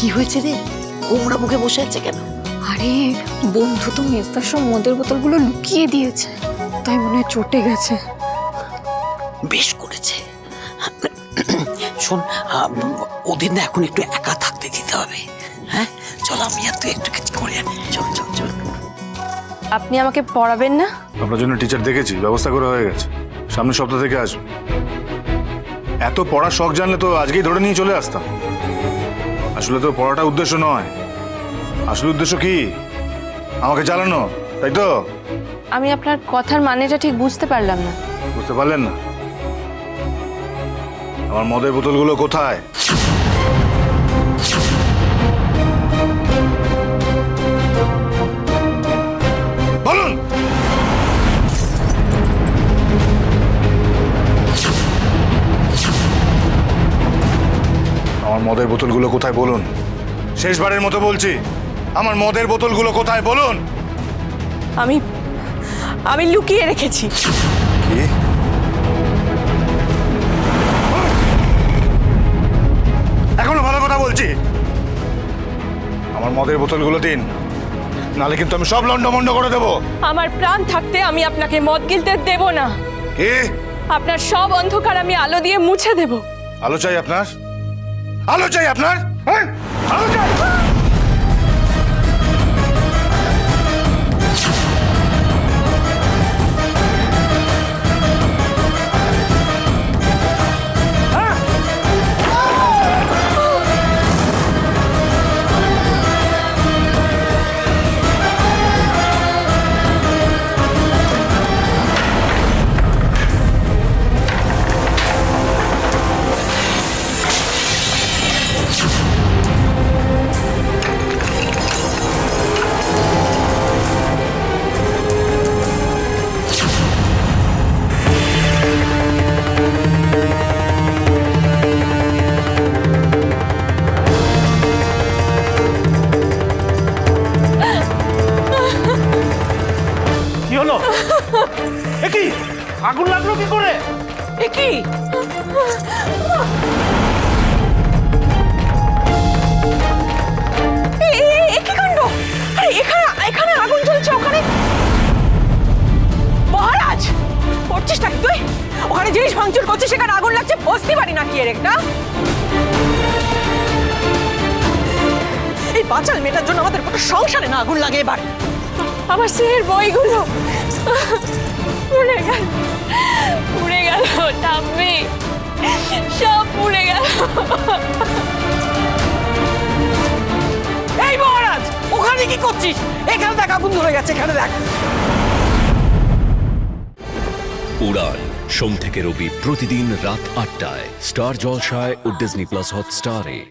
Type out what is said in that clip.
কি হয়েছে রে? গোমরা মুখে বসে আছে কেন? আরে বন্ধু তো মেজদার সব মদের বোতলগুলো লুকিয়ে দিয়েছে, তাই মনে হয় চটে গেছে। বেশ করেছে। শোন, ওদের না এখন একটু একা থাকতে দিতে হবে। হ্যাঁ চল, আমি আর তুই একটু কিছু করে আনি। চল চল চল। আপনি আমাকে পড়াবেন না? আপনার জন্য টিচার দেখেছি, ব্যবস্থা করে হয়ে গেছে। সামনের সপ্তাহ থেকে আসবে। এত পড়ার শখ জানলে তো আজকেই ধরে নিয়ে চলে আসতাম। আসলে তো পড়াটা উদ্দেশ্য নয়, আসলে উদ্দেশ্য কি? আমাকে চালানো, তাই তো? আমি আপনার কথার মানেটা ঠিক বুঝতে পারলাম না। বুঝতে পারলেন না? আমার মদের বোতলগুলো কোথায়? বলুন। আমার মদের বোতলগুলো কোথায় বলুন? শেষবারের মতো বলছি, আমার মদের বোতলগুলো কোথায় বলুন? আমি লুকিয়ে রেখেছি। কি? এখনো ভালো কথা বলছি। আমার মদের বোতলগুলো দিন, নালে কিন্তু আমি সব লন্ডমন্ড করে দেবো। আমার প্রাণ থাকতে আমি আপনাকে মদ গিলতে দেব না। কি? আপনার সব অন্ধকার আমি আলো দিয়ে মুছে দেব। আলো চাই আপনার? আলো চাই আপনার? হ্যাঁ? আলো চাই? কি হলো? কি আগুন লাগলো কি করে? কি কাণ্ড! এখানে আগুন জ্বলছে। ওখানে মহারাজ করছিস নাকি তুই? ওখানে জিনিস ভাঙচুর করছিস, সেখানে আগুন লাগছে, বসতে পারি না কি এর একটা? এই বাচাল মেয়েটার জন্য আমাদের পুরো সংসারে না আগুন লাগে এবার। আমার স্নেহের বইগুলো পুড়ে গেল, পুড়ে গেল ঠাম্মি, সব পুড়ে গেল। এই মহারাজ, ওখানে কি করছিস? এখানে দেখ আগুন ধরে গেছে, এখানে দেখ। উড়ান সোম থেকে রবি প্রতিদিন রাত ৮টায় স্টার জলসায় ও ডিজনি প্লাস হটস্টারে।